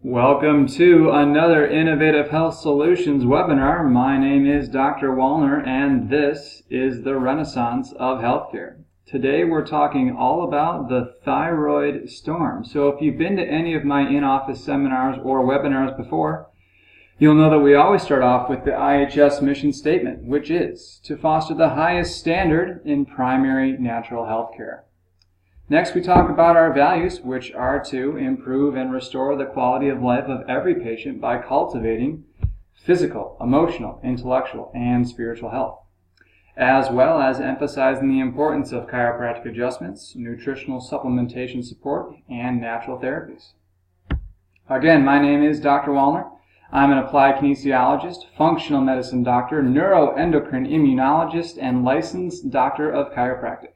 Welcome to another Innovative Health Solutions webinar. My name is Dr. Wallner, and this is the Renaissance of Healthcare. Today we're talking all about the thyroid storm. So if you've been to any of my in-office seminars or webinars before, you'll know that we always start off with the IHS mission statement, which is to foster the highest standard in primary natural health care. Next, we talk about our values, which are to improve and restore the quality of life of every patient by cultivating physical, emotional, intellectual, and spiritual health, as well as emphasizing the importance of chiropractic adjustments, nutritional supplementation support, and natural therapies. Again, my name is Dr. Wallner. I'm an applied kinesiologist, functional medicine doctor, neuroendocrine immunologist, and licensed doctor of chiropractic.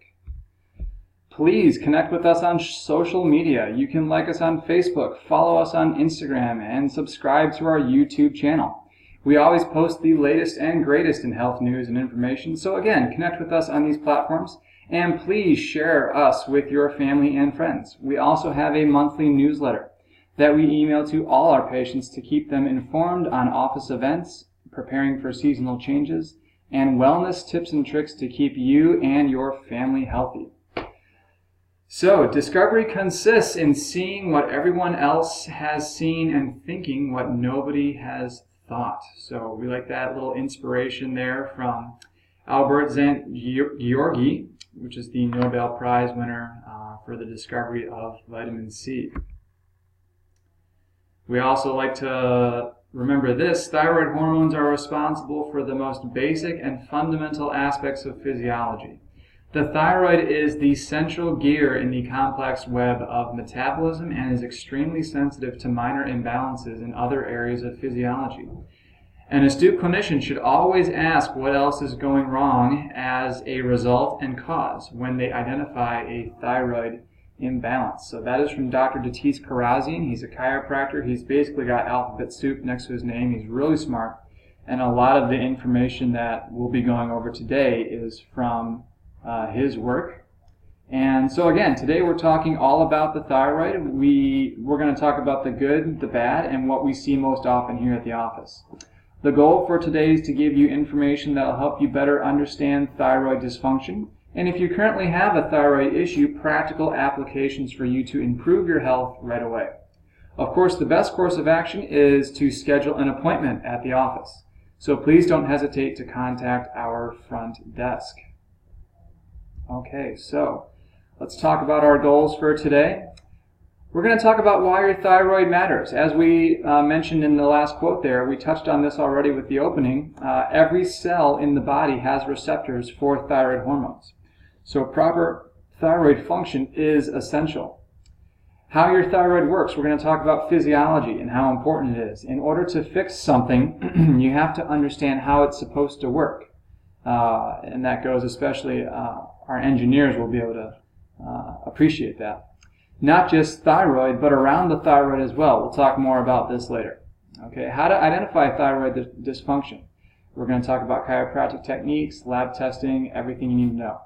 Please connect with us on social media. You can like us on Facebook, follow us on Instagram, and subscribe to our YouTube channel. We always post the latest and greatest in health news and information. So again, connect with us on these platforms, and please share us with your family and friends. We also have a monthly newsletter that we email to all our patients to keep them informed on office events, preparing for seasonal changes, and wellness tips and tricks to keep you and your family healthy. So, discovery consists in seeing what everyone else has seen and thinking what nobody has thought. So, we like that little inspiration there from Albert Szent-Györgyi, which is the Nobel Prize winner for the discovery of vitamin C. We also like to remember this: thyroid hormones are responsible for the most basic and fundamental aspects of physiology. The thyroid is the central gear in the complex web of metabolism and is extremely sensitive to minor imbalances in other areas of physiology. An astute clinician should always ask what else is going wrong as a result and cause when they identify a thyroid imbalance. So that is from Dr. Datis Karazian. He's a chiropractor. He's basically got alphabet soup next to his name. He's really smart. And a lot of the information that we'll be going over today is from his work. And so again, today we're talking all about the thyroid. We're going to talk about the good, the bad, and what we see most often here at the office. The goal for today is to give you information that will help you better understand thyroid dysfunction, and if you currently have a thyroid issue, practical applications for you to improve your health right away. Of course, the best course of action is to schedule an appointment at the office. So please don't hesitate to contact our front desk. Okay, so let's talk about our goals for today. We're going to talk about why your thyroid matters. As we mentioned in the last quote there, we touched on this already with the opening. Every cell in the body has receptors for thyroid hormones. So proper thyroid function is essential. How your thyroid works, we're going to talk about physiology and how important it is. In order to fix something, you have to understand how it's supposed to work. And that goes especially, our engineers will be able to appreciate that. Not just thyroid, but around the thyroid as well. We'll talk more about this later. Okay, how to identify thyroid dysfunction. We're going to talk about chiropractic techniques, lab testing, everything you need to know.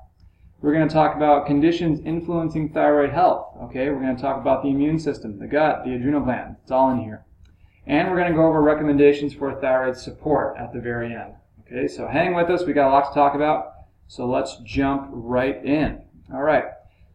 We're going to talk about conditions influencing thyroid health. Okay, we're going to talk about the immune system, the gut, the adrenal gland. It's all in here. And we're going to go over recommendations for thyroid support at the very end. Okay, so hang with us. We got a lot to talk about. So let's jump right in. All right.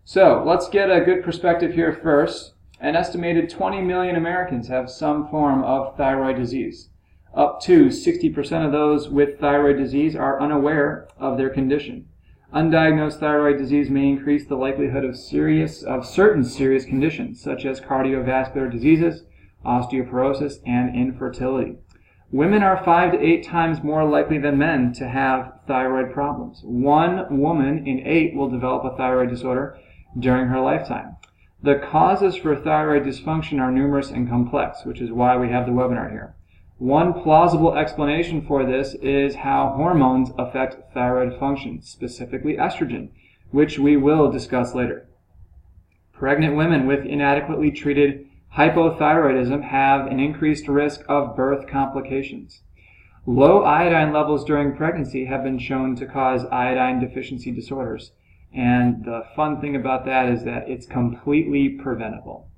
So let's get a good perspective here first. An estimated 20 million Americans have some form of thyroid disease. Up to 60% of those with thyroid disease are unaware of their condition. Undiagnosed thyroid disease may increase the likelihood of certain serious conditions, such as cardiovascular diseases, osteoporosis, and infertility. Women are 5 to 8 times more likely than men to have thyroid problems. 1 woman in 8 will develop a thyroid disorder during her lifetime. The causes for thyroid dysfunction are numerous and complex, which is why we have the webinar here. One plausible explanation for this is how hormones affect thyroid function, specifically estrogen, which we will discuss later. Pregnant women with inadequately treated hypothyroidism have an increased risk of birth complications. Low iodine levels during pregnancy have been shown to cause iodine deficiency disorders, and the fun thing about that is that it's completely preventable.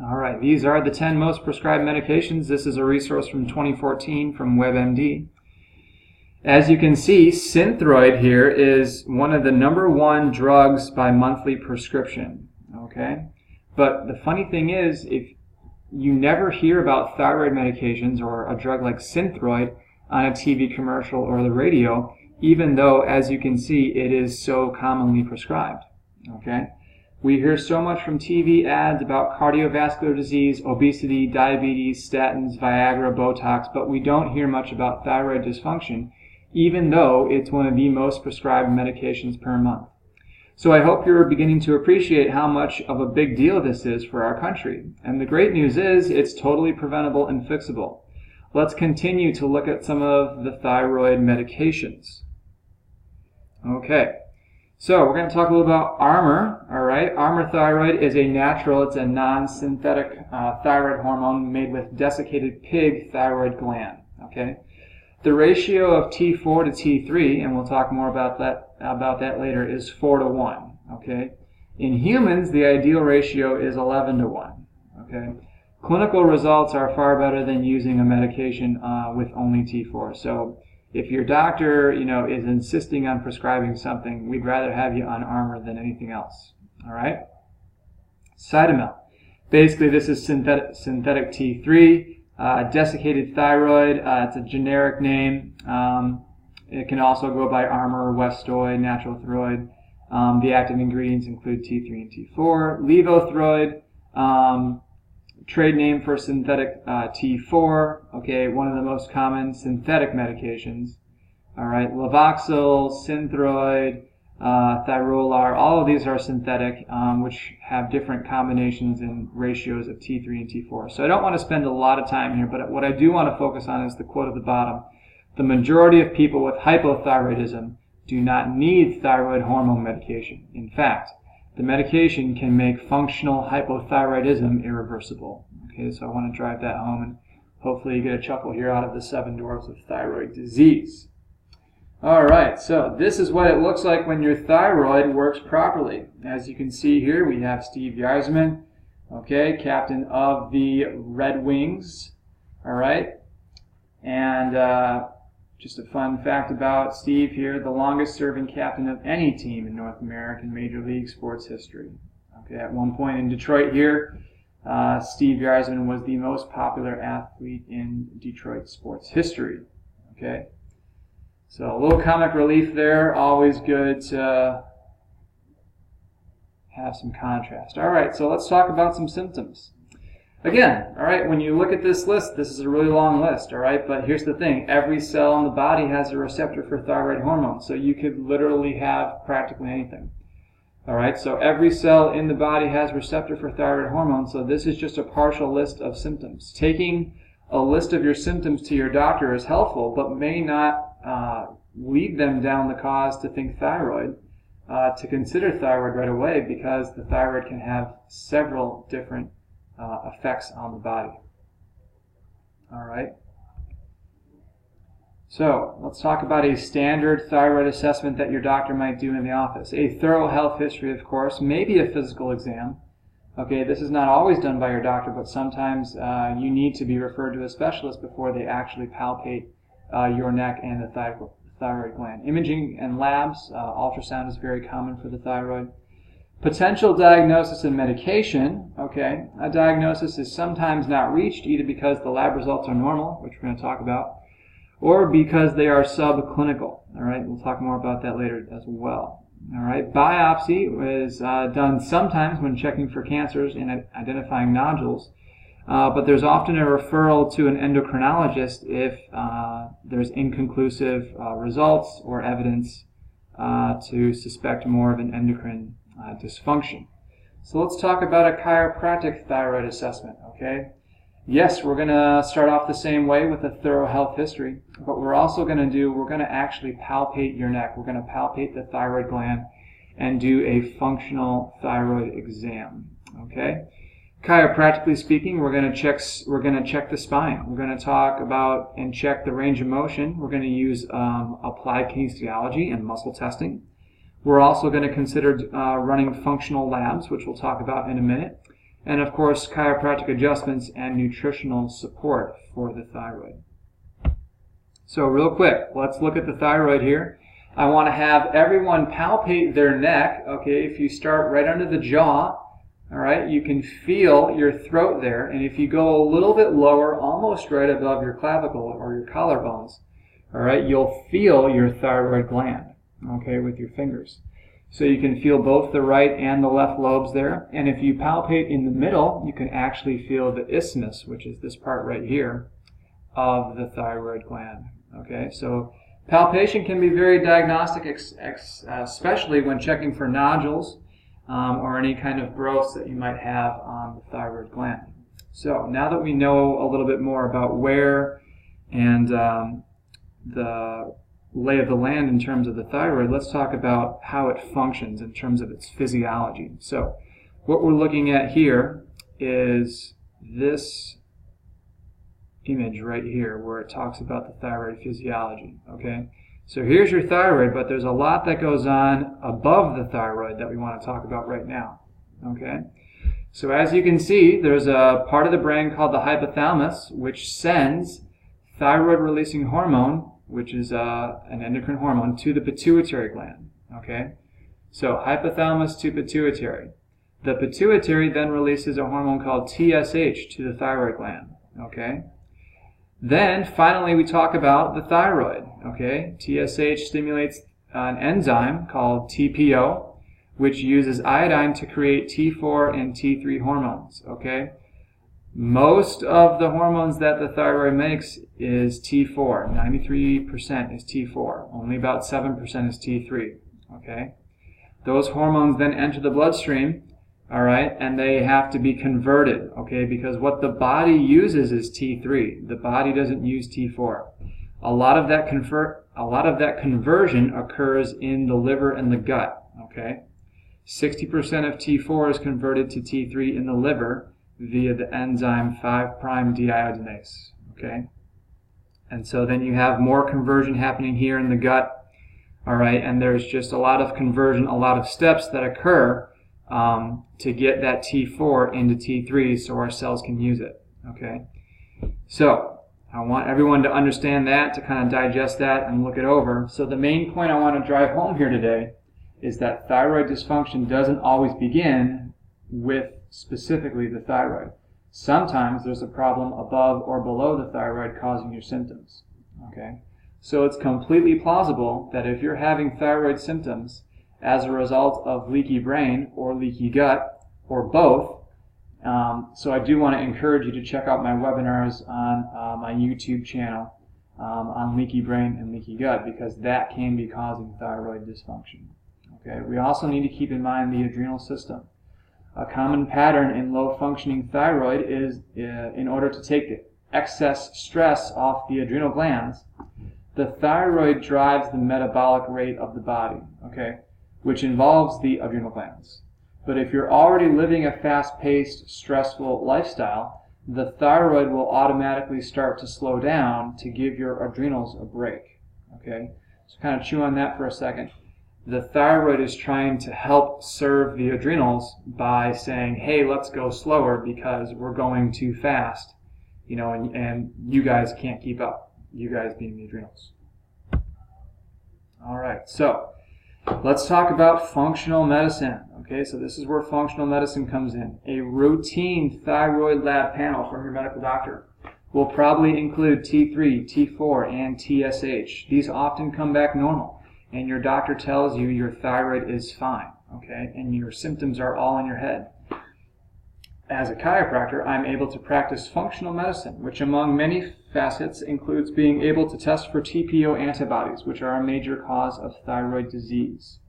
All right, these are the 10 most prescribed medications. This is a resource from 2014 from WebMD. As you can see, Synthroid here is one of the #1 drugs by monthly prescription, okay? But the funny thing is, if you never hear about thyroid medications or a drug like Synthroid on a TV commercial or the radio, even though, as you can see, it is so commonly prescribed, okay? We hear so much from TV ads about cardiovascular disease, obesity, diabetes, statins, Viagra, Botox, but we don't hear much about thyroid dysfunction, even though it's one of the most prescribed medications per month. So I hope you're beginning to appreciate how much of a big deal this is for our country. And the great news is it's totally preventable and fixable. Let's continue to look at some of the thyroid medications. Okay, so we're going to talk a little about Armour. All right, Armour Thyroid is a natural, it's a non-synthetic thyroid hormone made with desiccated pig thyroid gland. Okay. The ratio of T4 to T3, and we'll talk more about that later, is 4:1. Okay, in humans, the ideal ratio is 11:1. Okay, clinical results are far better than using a medication with only T4. So, if your doctor, is insisting on prescribing something, we'd rather have you on Armour than anything else. All right, Cytomel. Basically, this is synthetic T3. Desiccated thyroid, it's a generic name. It can also go by Armour, Westoid, Natural Thyroid. The active ingredients include T3 and T4. Levothyroid, trade name for synthetic T4. Okay, one of the most common synthetic medications. All right, Levoxyl, Synthroid, Thyrolar, all of these are synthetic, which have different combinations and ratios of T3 and T4. So I don't want to spend a lot of time here, but what I do want to focus on is the quote at the bottom. The majority of people with hypothyroidism do not need thyroid hormone medication. In fact, the medication can make functional hypothyroidism irreversible. Okay, so I want to drive that home, and hopefully you get a chuckle here out of the 7 dwarfs of thyroid disease. All right, so this is what it looks like when your thyroid works properly. As you can see here, we have Steve Yzerman, okay, captain of the Red Wings, all right? And just a fun fact about Steve here, the longest serving captain of any team in North American Major League sports history. Okay, at one point in Detroit here, Steve Yzerman was the most popular athlete in Detroit sports history, okay? So a little comic relief there, always good to have some contrast. All right, so let's talk about some symptoms. Again, all right, when you look at this list, this is a really long list, all right, but here's the thing. Every cell in the body has a receptor for thyroid hormone, so you could literally have practically anything. All right, so every cell in the body has a receptor for thyroid hormone, so this is just a partial list of symptoms. Taking a list of your symptoms to your doctor is helpful, but may not lead them down the cause to think thyroid, to consider thyroid right away, because the thyroid can have several different effects on the body. All right. So let's talk about a standard thyroid assessment that your doctor might do in the office. A thorough health history, of course, maybe a physical exam. Okay, this is not always done by your doctor, but sometimes you need to be referred to a specialist before they actually palpate your neck and the thyroid gland. Imaging and labs, ultrasound is very common for the thyroid. Potential diagnosis and medication, okay. A diagnosis is sometimes not reached either because the lab results are normal, which we're going to talk about, or because they are subclinical. All right, we'll talk more about that later as well. All right, biopsy is done sometimes when checking for cancers and identifying nodules, but there's often a referral to an endocrinologist if there's inconclusive results or evidence to suspect more of an endocrine dysfunction. So let's talk about a chiropractic thyroid assessment, okay? Yes, we're going to start off the same way with a thorough health history, but we're also going to actually palpate your neck. We're going to palpate the thyroid gland and do a functional thyroid exam, okay? Chiropractically speaking, we're going to check the spine. We're going to talk about and check the range of motion. We're going to use applied kinesiology and muscle testing. We're also going to consider running functional labs, which we'll talk about in a minute. and of course chiropractic adjustments and nutritional support for the thyroid. So real quick, let's look at the thyroid here. I want to have everyone palpate their neck. Okay, if you start right under the jaw, all right, you can feel your throat there, and if you go a little bit lower, almost right above your clavicle or your collarbones, all right, you'll feel your thyroid gland, okay, with your fingers. So you can feel both the right and the left lobes there, and if you palpate in the middle, you can actually feel the isthmus, which is this part right here, of the thyroid gland, okay? So palpation can be very diagnostic, especially when checking for nodules, or any kind of growths that you might have on the thyroid gland. So now that we know a little bit more about where and the lay of the land in terms of the thyroid, let's talk about how it functions in terms of its physiology. So what we're looking at here is this image right here where it talks about the thyroid physiology, okay? So here's your thyroid, but there's a lot that goes on above the thyroid that we want to talk about right now, okay? So as you can see, there's a part of the brain called the hypothalamus, which sends thyroid-releasing hormone, which is an endocrine hormone, to the pituitary gland, okay? So hypothalamus to pituitary. The pituitary then releases a hormone called TSH to the thyroid gland, okay? Then, finally, we talk about the thyroid, okay? TSH stimulates an enzyme called TPO, which uses iodine to create T4 and T3 hormones, okay? Most of the hormones that the thyroid makes is T4. 93% is T4. Only about 7% is T3, okay? Those hormones then enter the bloodstream, all right, and they have to be converted, okay, because what the body uses is T3. The body doesn't use T4. A lot of that conversion occurs in the liver and the gut, okay? 60% of T4 is converted to T3 in the liver via the enzyme 5'-deiodinase, okay? And so then you have more conversion happening here in the gut, all right, and there's just a lot of conversion, a lot of steps that occur to get that T4 into T3 so our cells can use it, okay? So I want everyone to understand that, to kind of digest that and look it over. So the main point I want to drive home here today is that thyroid dysfunction doesn't always begin with specifically the thyroid. Sometimes there's a problem above or below the thyroid causing your symptoms, okay? So it's completely plausible that if you're having thyroid symptoms as a result of leaky brain or leaky gut or both. So I do want to encourage you to check out my webinars on my YouTube channel on leaky brain and leaky gut, because that can be causing thyroid dysfunction. Okay. We also need to keep in mind the adrenal system. A common pattern in low-functioning thyroid is in order to take the excess stress off the adrenal glands, the thyroid drives the metabolic rate of the body, okay, which involves the adrenal glands. But if you're already living a fast-paced, stressful lifestyle, the thyroid will automatically start to slow down to give your adrenals a break, okay? So kind of chew on that for a second. The thyroid is trying to help serve the adrenals by saying, hey, let's go slower because we're going too fast, you know, and you guys can't keep up, you guys being the adrenals. All right, so let's talk about functional medicine. Okay, so this is where functional medicine comes in. A routine thyroid lab panel from your medical doctor will probably include T3, T4, and TSH. These often come back normal, and your doctor tells you your thyroid is fine, okay, and your symptoms are all in your head. As a chiropractor, I'm able to practice functional medicine, which among many facets includes being able to test for TPO antibodies, which are a major cause of thyroid disease.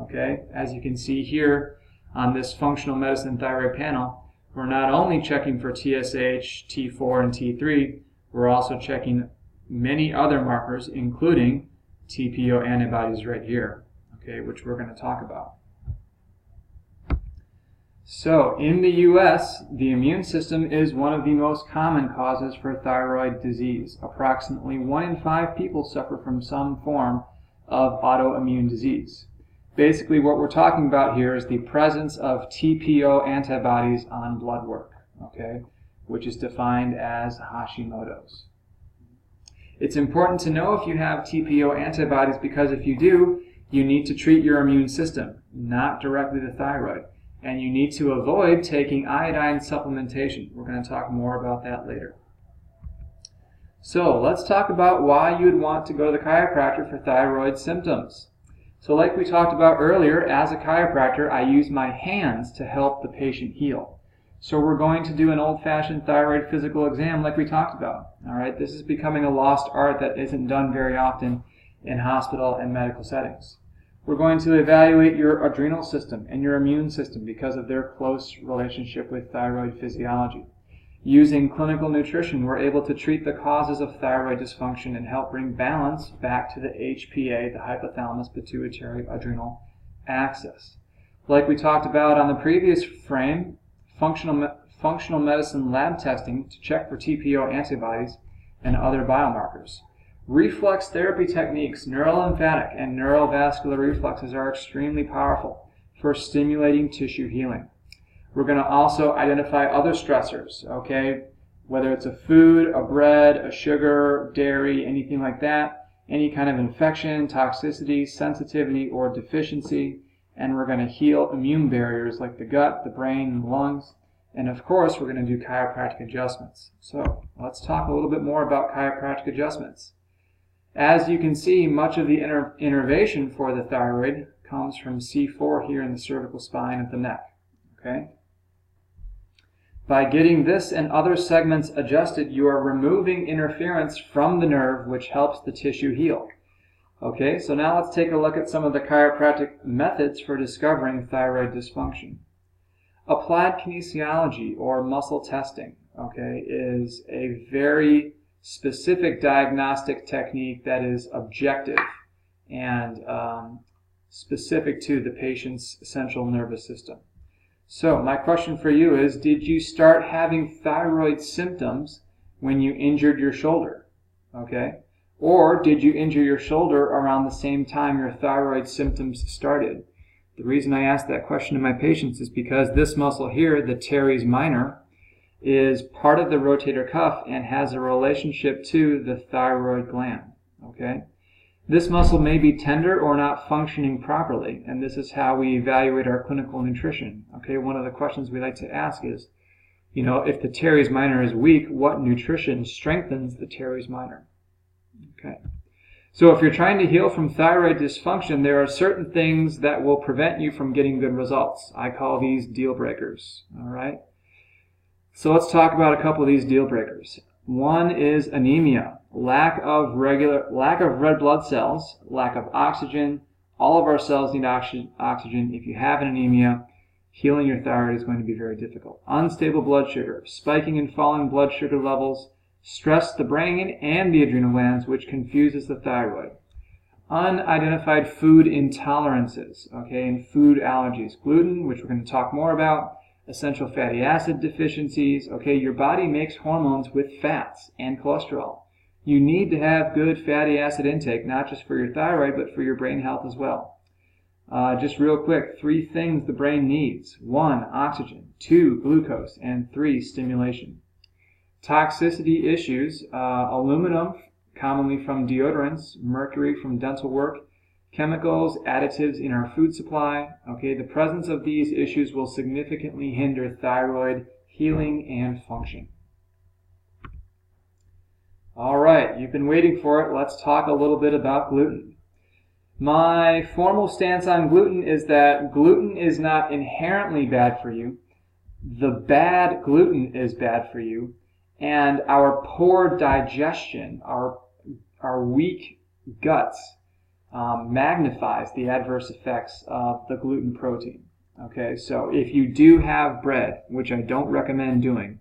Okay, as you can see here on this functional medicine thyroid panel, we're not only checking for TSH, T4, and T3, we're also checking many other markers, including TPO antibodies right here, okay, which we're going to talk about. So, in the U.S., the immune system is one of the most common causes for thyroid disease. Approximately 1 in 5 people suffer from some form of autoimmune disease. Basically, what we're talking about here is the presence of TPO antibodies on blood work, okay, which is defined as Hashimoto's. It's important to know if you have TPO antibodies because if you do, you need to treat your immune system, not directly the thyroid. And you need to avoid taking iodine supplementation. We're going to talk more about that later. So let's talk about why you'd want to go to the chiropractor for thyroid symptoms. So like we talked about earlier, as a chiropractor, I use my hands to help the patient heal. So we're going to do an old-fashioned thyroid physical exam like we talked about. All right, this is becoming a lost art that isn't done very often in hospital and medical settings. We're going to evaluate your adrenal system and your immune system because of their close relationship with thyroid physiology. Using clinical nutrition, we're able to treat the causes of thyroid dysfunction and help bring balance back to the HPA, the hypothalamus pituitary adrenal axis. Like we talked about on the previous frame, functional medicine lab testing to check for TPO antibodies and other biomarkers. Reflex therapy techniques, neurolymphatic and neurovascular reflexes are extremely powerful for stimulating tissue healing. We're going to also identify other stressors, okay? Whether it's a food, a bread, a sugar, dairy, anything like that, any kind of infection, toxicity, sensitivity, or deficiency. And we're going to heal immune barriers like the gut, the brain, and the lungs. And of course, we're going to do chiropractic adjustments. So let's talk a little bit more about chiropractic adjustments. As you can see, much of the innervation for the thyroid comes from C4 here in the cervical spine of the neck. Okay? By getting this and other segments adjusted, you are removing interference from the nerve, which helps the tissue heal. Okay, so now let's take a look at some of the chiropractic methods for discovering thyroid dysfunction. Applied kinesiology, or muscle testing, okay, is a very specific diagnostic technique that is objective and specific to the patient's central nervous system. So my question for you is, did you start having thyroid symptoms when you injured your shoulder? Okay? Or did you injure your shoulder around the same time your thyroid symptoms started? The reason I ask that question to my patients is because this muscle here, the teres minor, is part of the rotator cuff and has a relationship to the thyroid gland. Okay? This muscle may be tender or not functioning properly, and this is how we evaluate our clinical nutrition. Okay, one of the questions we like to ask is, if the teres minor is weak, what nutrition strengthens the teres minor? Okay. So if you're trying to heal from thyroid dysfunction, there are certain things that will prevent you from getting good results. I call these deal breakers. All right. So let's talk about a couple of these deal breakers. One is anemia, lack of red blood cells, lack of oxygen. All of our cells need oxygen. If you have an anemia, healing your thyroid is going to be very difficult. Unstable blood sugar, spiking and falling blood sugar levels, stress the brain and the adrenal glands, which confuses the thyroid. Unidentified food intolerances, okay, and food allergies. Gluten, which we're going to talk more about. Essential fatty acid deficiencies. Okay, your body makes hormones with fats and cholesterol. You need to have good fatty acid intake, not just for your thyroid, but for your brain health as well. Just real quick, 3 things the brain needs. 1, oxygen. 2, glucose. And 3, stimulation. Toxicity issues, aluminum, commonly from deodorants, mercury from dental work, chemicals, additives in our food supply. Okay, the presence of these issues will significantly hinder thyroid healing and function. All right, you've been waiting for it. Let's talk a little bit about gluten. My formal stance on gluten is that gluten is not inherently bad for you. The bad gluten is bad for you, and our poor digestion, our weak guts, magnifies the adverse effects of the gluten protein. Okay, so if you do have bread, which I don't recommend doing,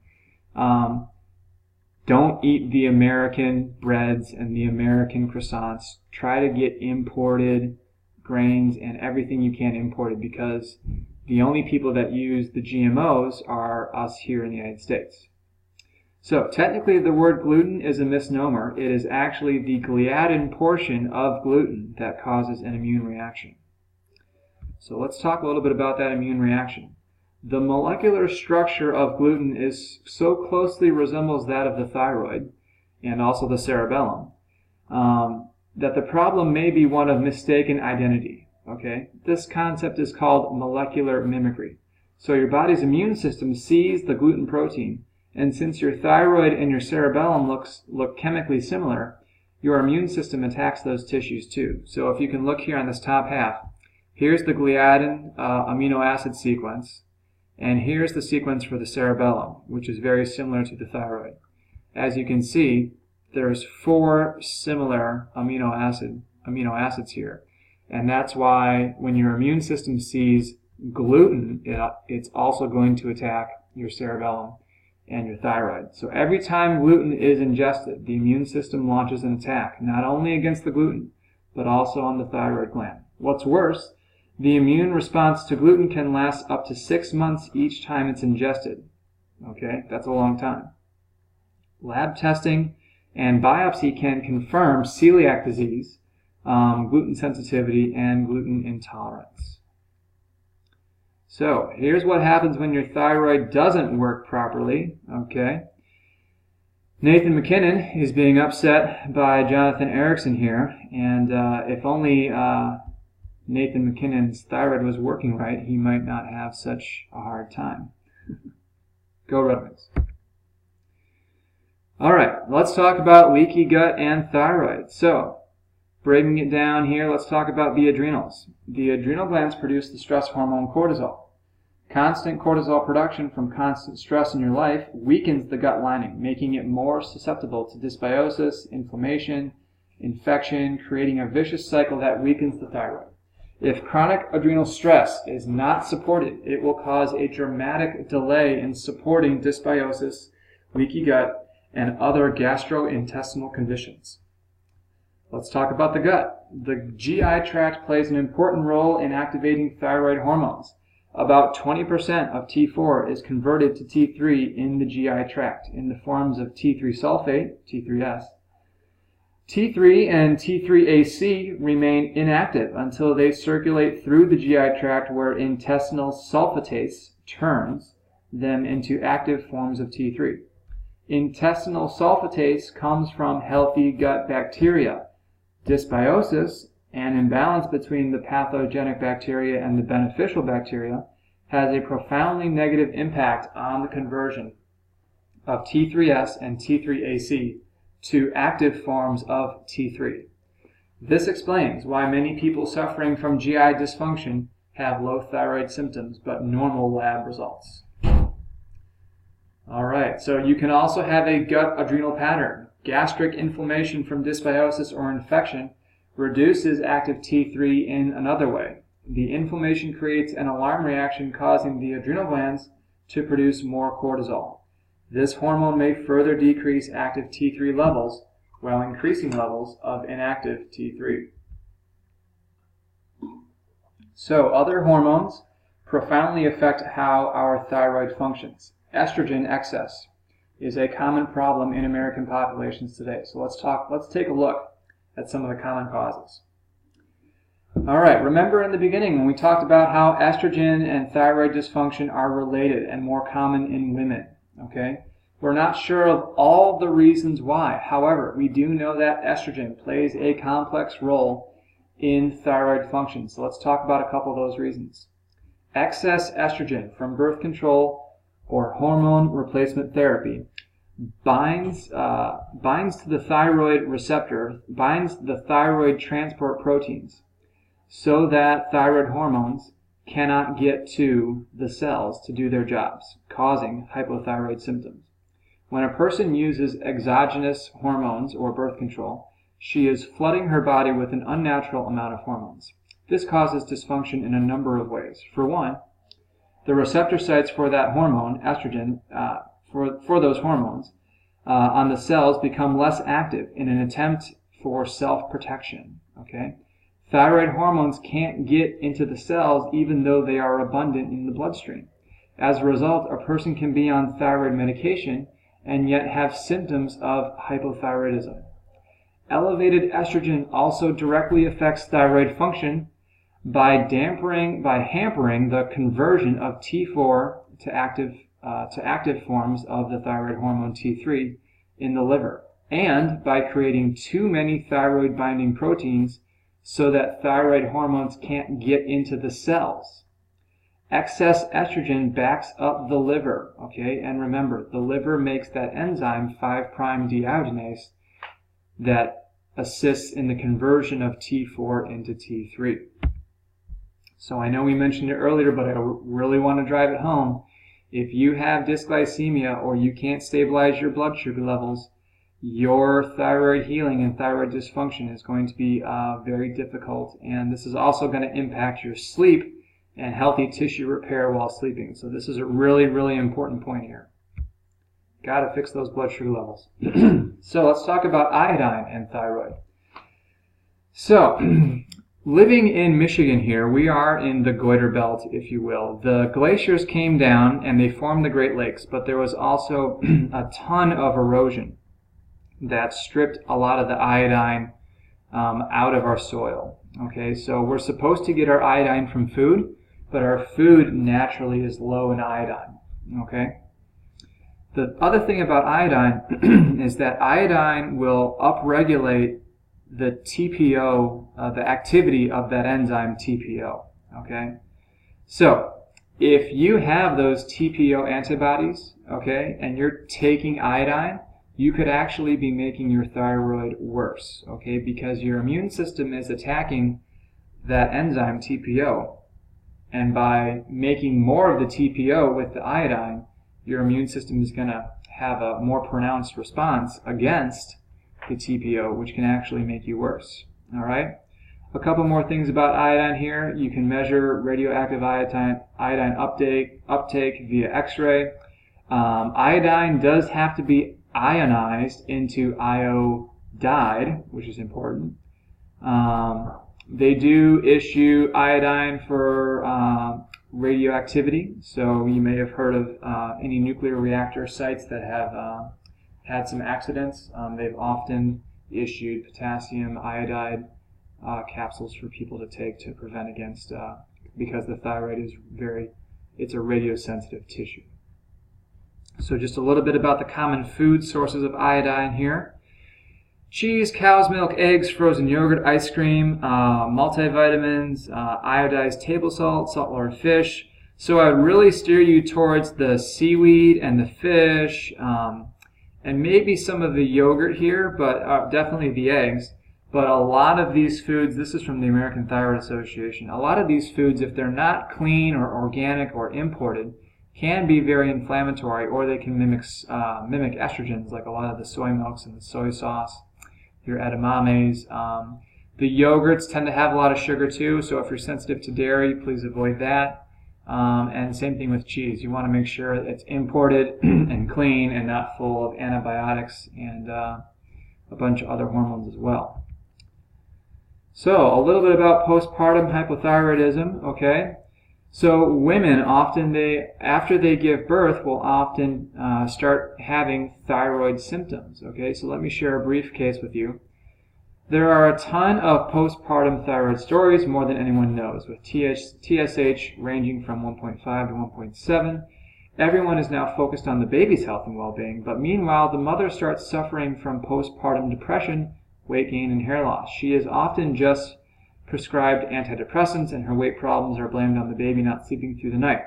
don't eat the American breads and the American croissants. Try to get imported grains and everything you can imported, because the only people that use the GMOs are us here in the United States. So technically the word gluten is a misnomer. It is actually the gliadin portion of gluten that causes an immune reaction. So let's talk a little bit about that immune reaction. The molecular structure of gluten so closely resembles that of the thyroid and also the cerebellum that the problem may be one of mistaken identity. Okay? This concept is called molecular mimicry. So your body's immune system sees the gluten protein, and since your thyroid and your cerebellum look chemically similar, your immune system attacks those tissues too. So if you can look here on this top half, here's the gliadin amino acid sequence, and here's the sequence for the cerebellum, which is very similar to the thyroid. As you can see, there's 4 similar amino acids here, and that's why when your immune system sees gluten, it's also going to attack your cerebellum and your thyroid. So every time gluten is ingested, the immune system launches an attack, not only against the gluten, but also on the thyroid gland. What's worse, the immune response to gluten can last up to 6 months each time it's ingested. Okay, that's a long time. Lab testing and biopsy can confirm celiac disease, gluten sensitivity, and gluten intolerance. So here's what happens when your thyroid doesn't work properly. Okay, Nathan MacKinnon is being upset by Jonathan Erickson here, and if only Nathan MacKinnon's thyroid was working right, he might not have such a hard time. Go Red Wings. All right, let's talk about leaky gut and thyroid. So, breaking it down here, let's talk about the adrenals. The adrenal glands produce the stress hormone cortisol. Constant cortisol production from constant stress in your life weakens the gut lining, making it more susceptible to dysbiosis, inflammation, infection, creating a vicious cycle that weakens the thyroid. If chronic adrenal stress is not supported, it will cause a dramatic delay in supporting dysbiosis, leaky gut, and other gastrointestinal conditions. Let's talk about the gut. The GI tract plays an important role in activating thyroid hormones. About 20% of T4 is converted to T3 in the GI tract in the forms of T3 sulfate, T3S. T3 and T3AC remain inactive until they circulate through the GI tract, where intestinal sulfatase turns them into active forms of T3. Intestinal sulfatase comes from healthy gut bacteria. Dysbiosis, an imbalance between the pathogenic bacteria and the beneficial bacteria, has a profoundly negative impact on the conversion of T3S and T3AC to active forms of T3. This explains why many people suffering from GI dysfunction have low thyroid symptoms but normal lab results. All right, so you can also have a gut adrenal pattern. Gastric inflammation from dysbiosis or infection reduces active T3 in another way. The inflammation creates an alarm reaction, causing the adrenal glands to produce more cortisol. This hormone may further decrease active T3 levels while increasing levels of inactive T3. So other hormones profoundly affect how our thyroid functions. Estrogen excess is a common problem in American populations today. So let's take a look at some of the common causes. All right, remember in the beginning when we talked about how estrogen and thyroid dysfunction are related and more common in women, okay? We're not sure of all the reasons why. However, we do know that estrogen plays a complex role in thyroid function. So let's talk about a couple of those reasons. Excess estrogen from birth control or hormone replacement therapy binds to the thyroid receptor, binds the thyroid transport proteins, so that thyroid hormones cannot get to the cells to do their jobs, causing hypothyroid symptoms. When a person uses exogenous hormones or birth control, she is flooding her body with an unnatural amount of hormones. This causes dysfunction in a number of ways. For one, the receptor sites for that hormone, estrogen, for those hormones on the cells become less active in an attempt for self-protection. Okay? Thyroid hormones can't get into the cells even though they are abundant in the bloodstream. As a result, a person can be on thyroid medication and yet have symptoms of hypothyroidism. Elevated estrogen also directly affects thyroid function by hampering the conversion of T4 to active forms of the thyroid hormone T3 in the liver, and by creating too many thyroid binding proteins so that thyroid hormones can't get into the cells. Excess estrogen backs up the liver, okay? And remember, the liver makes that enzyme 5' deiodinase that assists in the conversion of T4 into T3. So I know we mentioned it earlier, but I really want to drive it home. If you have dysglycemia or you can't stabilize your blood sugar levels, your thyroid healing and thyroid dysfunction is going to be very difficult. And this is also going to impact your sleep and healthy tissue repair while sleeping. So this is a really, really important point here. Got to fix those blood sugar levels. So let's talk about iodine and thyroid. So living in Michigan here, we are in the goiter belt, if you will. The glaciers came down and they formed the Great Lakes, but there was also a ton of erosion that stripped a lot of the iodine out of our soil. Okay, so we're supposed to get our iodine from food, but our food naturally is low in iodine. Okay. The other thing about iodine is that iodine will upregulate the TPO, the activity of that enzyme TPO. Okay. So if you have those TPO antibodies, okay, and you're taking iodine, you could actually be making your thyroid worse, okay, because your immune system is attacking that enzyme TPO, and by making more of the TPO with the iodine, your immune system is going to have a more pronounced response against the TPO, which can actually make you worse. All right. A couple more things about iodine here. You can measure radioactive iodine uptake via X-ray. Iodine does have to be ionized into iodide, which is important. They do issue iodine for radioactivity, so you may have heard of any nuclear reactor sites that have had some accidents. They've often issued potassium iodide capsules for people to take to prevent against, because the thyroid is it's a radiosensitive tissue. So just a little bit about the common food sources of iodine here. Cheese, cow's milk, eggs, frozen yogurt, ice cream, multivitamins, iodized table salt, saltwater fish. So I would really steer you towards the seaweed and the fish, and maybe some of the yogurt here, but definitely the eggs. But a lot of these foods, this is from the American Thyroid Association, a lot of these foods, if they're not clean or organic or imported, can be very inflammatory, or they can mimic estrogens, like a lot of the soy milks and the soy sauce, your edamames. The yogurts tend to have a lot of sugar too, so if you're sensitive to dairy, please avoid that. And same thing with cheese. You want to make sure it's imported and clean and not full of antibiotics and a bunch of other hormones as well. So a little bit about postpartum hypothyroidism, okay? So women often, after they give birth, will often start having thyroid symptoms, okay? So let me share a brief case with you. There are a ton of postpartum thyroid stories, more than anyone knows, with TSH ranging from 1.5 to 1.7. Everyone is now focused on the baby's health and well-being, but meanwhile, the mother starts suffering from postpartum depression, weight gain, and hair loss. She is often just prescribed antidepressants, and her weight problems are blamed on the baby not sleeping through the night.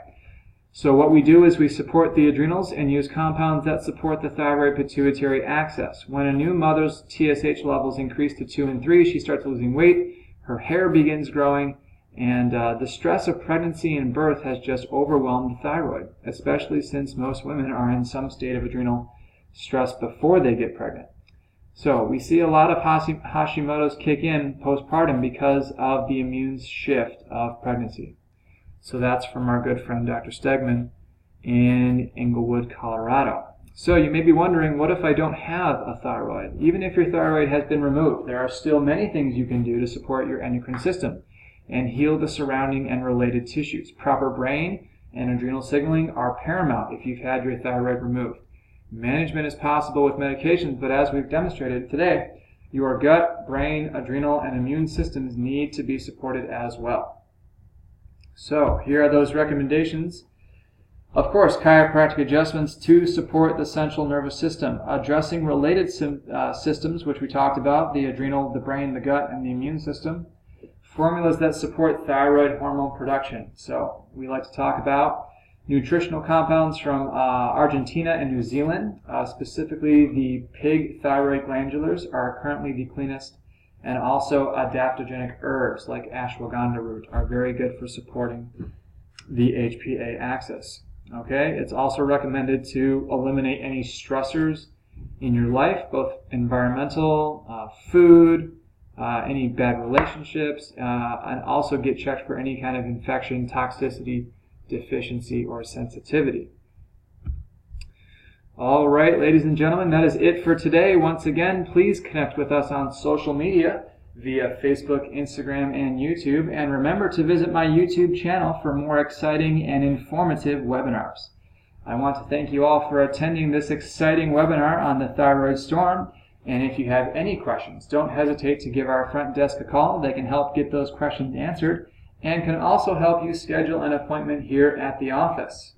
So what we do is we support the adrenals and use compounds that support the thyroid pituitary axis. When a new mother's TSH levels increase to 2 and 3, she starts losing weight, her hair begins growing, and the stress of pregnancy and birth has just overwhelmed the thyroid, especially since most women are in some state of adrenal stress before they get pregnant. So we see a lot of Hashimoto's kick in postpartum because of the immune shift of pregnancy. So that's from our good friend Dr. Stegman in Englewood, Colorado. So you may be wondering, what if I don't have a thyroid? Even if your thyroid has been removed, there are still many things you can do to support your endocrine system and heal the surrounding and related tissues. Proper brain and adrenal signaling are paramount if you've had your thyroid removed. Management is possible with medications, but as we've demonstrated today, your gut, brain, adrenal, and immune systems need to be supported as well. So here are those recommendations. Of course, chiropractic adjustments to support the central nervous system, addressing related systems, which we talked about, the adrenal, the brain, the gut, and the immune system. Formulas that support thyroid hormone production. So we like to talk about nutritional compounds from Argentina and New Zealand. Specifically, the pig thyroid glandulars are currently the cleanest, and also adaptogenic herbs like ashwagandha root are very good for supporting the HPA axis. Okay, it's also recommended to eliminate any stressors in your life, both environmental, food, any bad relationships, and also get checked for any kind of infection, toxicity, deficiency, or sensitivity. All right, ladies and gentlemen, that is it for today. Once again, please connect with us on social media via Facebook, Instagram, and YouTube. And remember to visit my YouTube channel for more exciting and informative webinars. I want to thank you all for attending this exciting webinar on the thyroid storm. And if you have any questions, don't hesitate to give our front desk a call. They can help get those questions answered and can also help you schedule an appointment here at the office.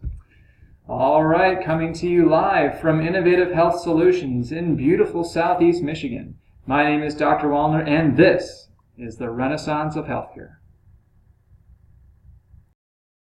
All right, coming to you live from Innovative Health Solutions in beautiful Southeast Michigan. My name is Dr. Wallner, and this is the Renaissance of Healthcare.